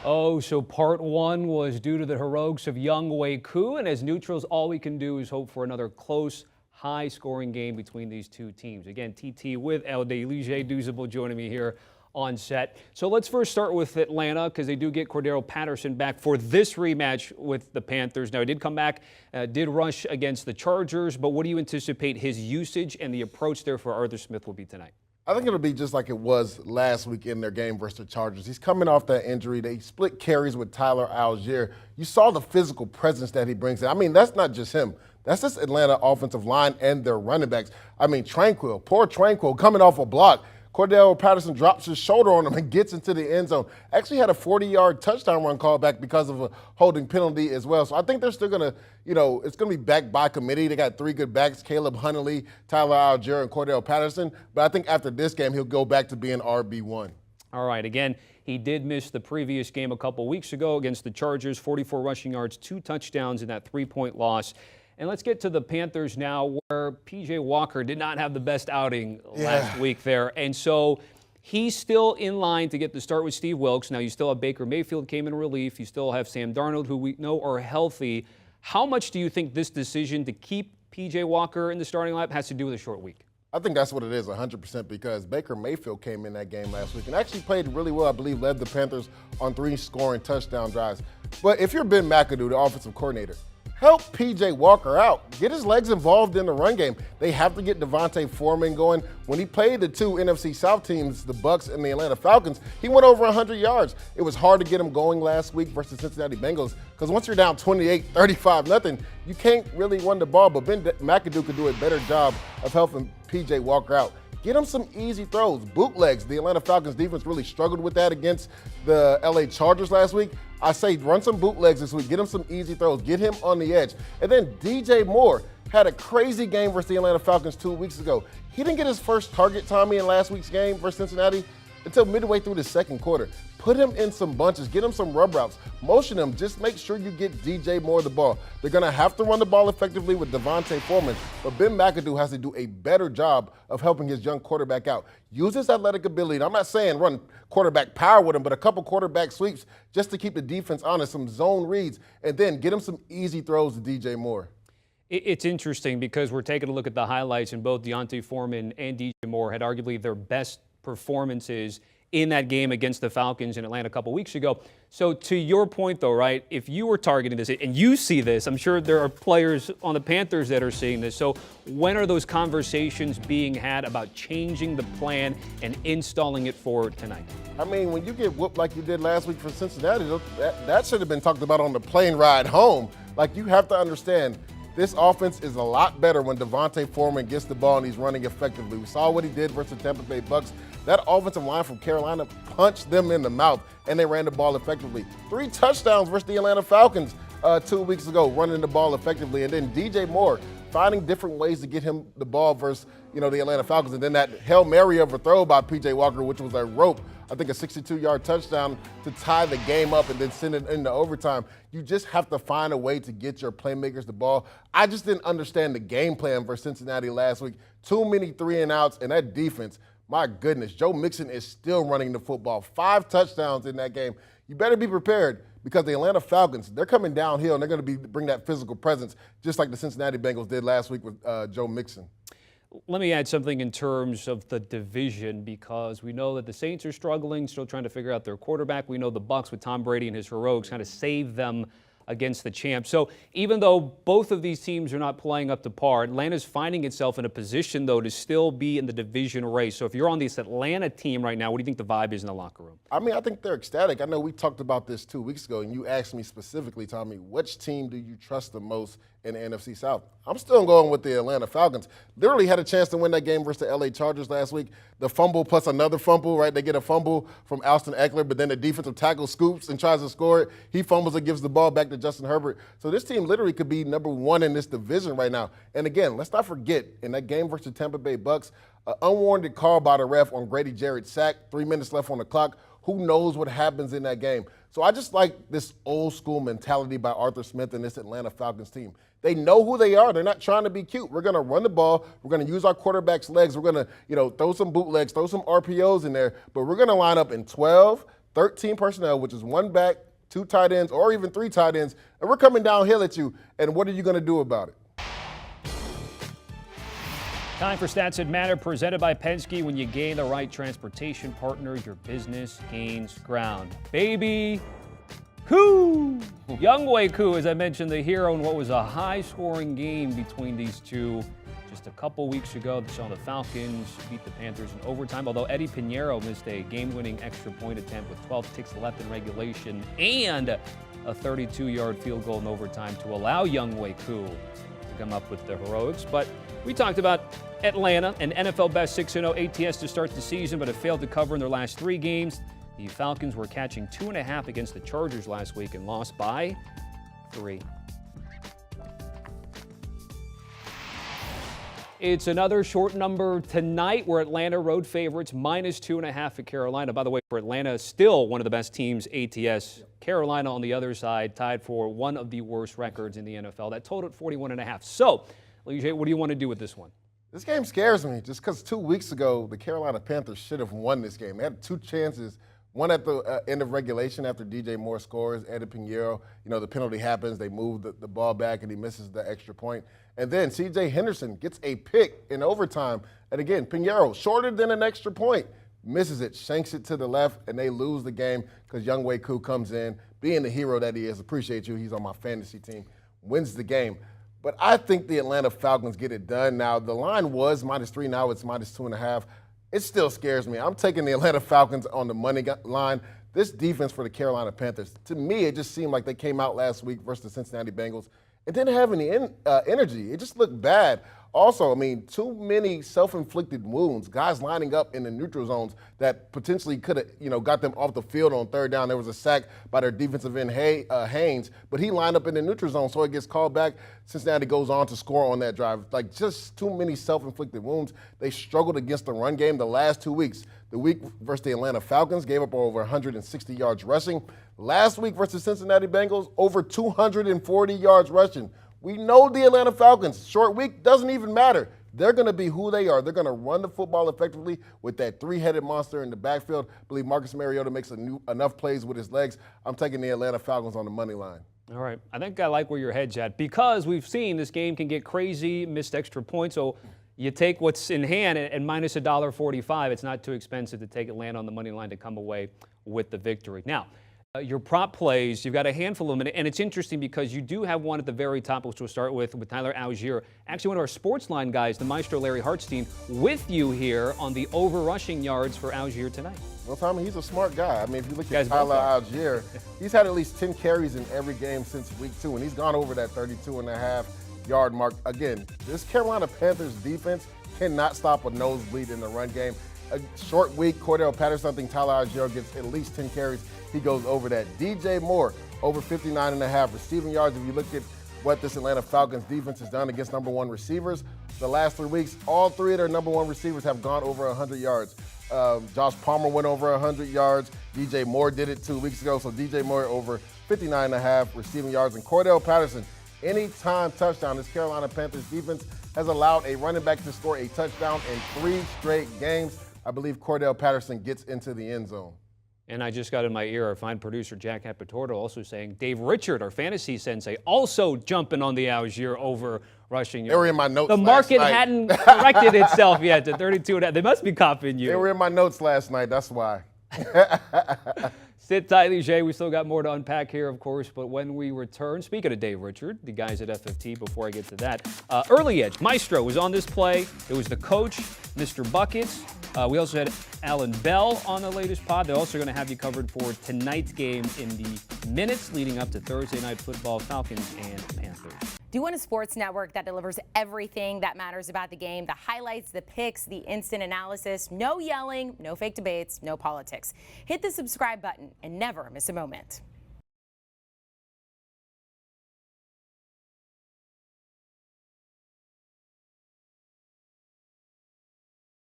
Oh, so part one was due to the heroics of Young Wei Koo, and as neutrals, all we can do is hope for another close, high-scoring game between these two teams. Again, TT with El Delige Douzable joining me here on set. So let's first start with Atlanta because they do get Cordero Patterson back for this rematch with the Panthers. Now, he did come back, did rush against the Chargers, but what do you anticipate his usage and the approach there for Arthur Smith will be tonight? I think it'll be just like it was last week in their game versus the Chargers. He's coming off that injury. They split carries with Tyler Algier. You saw the physical presence that he brings in. I mean, that's not just him. That's this Atlanta offensive line and their running backs. I mean, poor Tranquil, coming off a block. Cordero Patterson drops his shoulder on him and gets into the end zone. Actually had a 40-yard touchdown run called back because of a holding penalty as well. So I think they're still going to, it's going to be backed by committee. They got three good backs, Caleb Huntley, Tyler Algier, and Cordero Patterson. But I think after this game, he'll go back to being RB1. All right, again, he did miss the previous game a couple weeks ago against the Chargers, 44 rushing yards, 2 touchdowns in that 3-point loss. And let's get to the Panthers now, where P.J. Walker did not have the best outing last week there. And so he's still in line to get the start with Steve Wilks. Now, you still have Baker Mayfield came in relief. You still have Sam Darnold, who we know are healthy. How much do you think this decision to keep P.J. Walker in the starting lineup has to do with a short week? I think that's what it is, 100%, because Baker Mayfield came in that game last week and actually played really well. I believe led the Panthers on 3 scoring touchdown drives. But if you're Ben McAdoo, the offensive coordinator, help P.J. Walker out. Get his legs involved in the run game. They have to get Devontae Foreman going. When he played the two NFC South teams, the Bucks and the Atlanta Falcons, he went over 100 yards. It was hard to get him going last week versus Cincinnati Bengals because once you're down 28-35-0, you can't really run the ball. But Ben McAdoo could do a better job of helping P.J. Walker out. Get him some easy throws, bootlegs. The Atlanta Falcons defense really struggled with that against the LA Chargers last week. I say run some bootlegs this week. Get him some easy throws. Get him on the edge. And then DJ Moore had a crazy game versus the Atlanta Falcons 2 weeks ago. He didn't get his first target, Tommy, in last week's game versus Cincinnati until midway through the second quarter. Put him in some bunches. Get him some rub routes. Motion him. Just make sure you get DJ Moore the ball. They're going to have to run the ball effectively with Devontae Foreman, but Ben McAdoo has to do a better job of helping his young quarterback out. Use his athletic ability. And I'm not saying run quarterback power with him, but a couple quarterback sweeps just to keep the defense honest, some zone reads, and then get him some easy throws to DJ Moore. It's interesting because we're taking a look at the highlights, and both Deontay Foreman and DJ Moore had arguably their best performances in that game against the Falcons in Atlanta a couple weeks ago. So to your point, though, right, if you were targeting this, and you see this, I'm sure there are players on the Panthers that are seeing this. So when are those conversations being had about changing the plan and installing it for tonight? I mean, when you get whooped like you did last week for Cincinnati, that should have been talked about on the plane ride home. Like, you have to understand, this offense is a lot better when Devontae Foreman gets the ball and he's running effectively. We saw what he did versus the Tampa Bay Bucks. That offensive line from Carolina punched them in the mouth, and they ran the ball effectively. 3 touchdowns versus the Atlanta Falcons 2 weeks ago, running the ball effectively. And then DJ Moore finding different ways to get him the ball versus, the Atlanta Falcons. And then that Hail Mary of a throw by P.J. Walker, which was a rope, I think a 62-yard touchdown to tie the game up and then send it into overtime. You just have to find a way to get your playmakers the ball. I just didn't understand the game plan for Cincinnati last week. Too many 3-and-outs, and that defense, my goodness, Joe Mixon is still running the football. 5 touchdowns in that game. You better be prepared because the Atlanta Falcons, they're coming downhill, and they're going to bring that physical presence just like the Cincinnati Bengals did last week with Joe Mixon. Let me add something in terms of the division because we know that the Saints are struggling, still trying to figure out their quarterback. We know the Bucs with Tom Brady and his heroics kind of saved them against the champs. So even though both of these teams are not playing up to par, Atlanta's finding itself in a position, though, to still be in the division race. So if you're on this Atlanta team right now, what do you think the vibe is in the locker room? I mean, I think they're ecstatic. I know we talked about this 2 weeks ago, and you asked me specifically, Tommy, which team do you trust the most in the NFC South? I'm still going with the Atlanta Falcons. Literally had a chance to win that game versus the LA Chargers last week. The fumble plus another fumble, right? They get a fumble from Austin Eckler, but then the defensive tackle scoops and tries to score it. He fumbles and gives the ball back to Justin Herbert. So this team literally could be number 1 in this division right now. And again, let's not forget, in that game versus the Tampa Bay Bucks, an unwarranted call by the ref on Grady Jarrett's sack, 3 minutes left on the clock. Who knows what happens in that game? So I just like this old school mentality by Arthur Smith and this Atlanta Falcons team. They know who they are. They're not trying to be cute. We're going to run the ball. We're going to use our quarterback's legs. We're going to, throw some bootlegs, throw some RPOs in there, but we're going to line up in 12, 13 personnel, which is 1 back, 2 tight ends, or even 3 tight ends, and we're coming downhill at you. And what are you going to do about it? Time for Stats That Matter, presented by Penske. When you gain the right transportation partner, your business gains ground. Baby Koo! Younghoe Koo, as I mentioned, the hero in what was a high-scoring game between these two. Just a couple weeks ago, they saw the Falcons beat the Panthers in overtime, although Eddie Pinheiro missed a game-winning extra point attempt with 12 ticks left in regulation and a 32-yard field goal in overtime to allow Younghoe Koo to come up with the heroics. But we talked about Atlanta, an NFL best 6-0 ATS to start the season, but have failed to cover in their last 3 games. The Falcons were catching 2.5 against the Chargers last week and lost by 3. It's another short number tonight where Atlanta road favorites -2.5 at Carolina. By the way, for Atlanta, still one of the best teams ATS. Carolina on the other side, tied for one of the worst records in the NFL. That totaled 41.5. So, Leger, what do you want to do with this one? This game scares me just because 2 weeks ago, the Carolina Panthers should have won this game. They had 2 chances. One at the end of regulation after DJ Moore scores, Eddie Pinheiro, the penalty happens, they move the ball back and he misses the extra point. And then C.J. Henderson gets a pick in overtime. And again, Pinheiro, shorter than an extra point, misses it, shanks it to the left, and they lose the game because Younghoe Koo comes in, being the hero that he is, appreciate you, he's on my fantasy team, wins the game. But I think the Atlanta Falcons get it done. Now, the line was -3, now it's -2.5. It still scares me. I'm taking the Atlanta Falcons on the money line. This defense for the Carolina Panthers, to me, it just seemed like they came out last week versus the Cincinnati Bengals. It didn't have any energy. It just looked bad. Also, too many self-inflicted wounds, guys lining up in the neutral zones that potentially could have, got them off the field on 3rd down. There was a sack by their defensive end, Haynes, but he lined up in the neutral zone, so it gets called back. Cincinnati goes on to score on that drive. Just too many self-inflicted wounds. They struggled against the run game the last 2 weeks. The week versus the Atlanta Falcons gave up over 160 yards rushing. Last week versus Cincinnati Bengals, over 240 yards rushing. We know the Atlanta Falcons, short week, doesn't even matter. They're going to be who they are. They're going to run the football effectively with that 3-headed monster in the backfield. I believe Marcus Mariota makes enough plays with his legs. I'm taking the Atlanta Falcons on the money line. All right. I think I like where your head's at because we've seen this game can get crazy, missed extra points. So you take what's in hand at -$1.45. It's not too expensive to take Atlanta on the money line to come away with the victory. Now, your prop plays, you've got a handful of them, and it's interesting because you do have one at the very top, which we'll start with Tyler Algier. Actually, one of our sports line guys, the maestro Larry Hartstein, with you here on the over rushing yards for Algier tonight. Well, Tommy, he's a smart guy. If you look at Tyler Algier, he's had at least 10 carries in every game since week 2, and he's gone over that 32.5-yard mark. Again, this Carolina Panthers defense cannot stop a nosebleed in the run game. A short week, Cordell Patterson, I think Tyler Algier gets at least 10 carries. He goes over that. DJ Moore, over 59.5 receiving yards. If you look at what this Atlanta Falcons defense has done against number 1 receivers, the last 3 weeks, all 3 of their number 1 receivers have gone over 100 yards. Josh Palmer went over 100 yards. DJ Moore did it 2 weeks ago. So DJ Moore over 59.5 receiving yards. And Cordell Patterson, anytime touchdown. This Carolina Panthers defense has allowed a running back to score a touchdown in 3 straight games. I believe Cordell Patterson gets into the end zone. And I just got in my ear our fine producer, Jack Capitorto, also saying Dave Richard, our fantasy sensei, also jumping on the Algier over rushing yards. They were in my notes The market last night. hadn't corrected itself yet to 32.5. They must be copying you. They were in my notes last night, that's why. Sit tight, Leger. We still got more to unpack here, of course, but when we return, speaking of Dave Richard, the guys at FFT, before I get to that, Early Edge, Maestro was on this play. It was the coach, Mr. Buckets. We also had Alan Bell on the latest pod. They're also going to have you covered for tonight's game in the minutes leading up to Thursday Night Football, Falcons and Panthers. Do you want a sports network that delivers everything that matters about the game? The highlights, the picks, the instant analysis, no yelling, no fake debates, no politics. Hit the subscribe button and never miss a moment.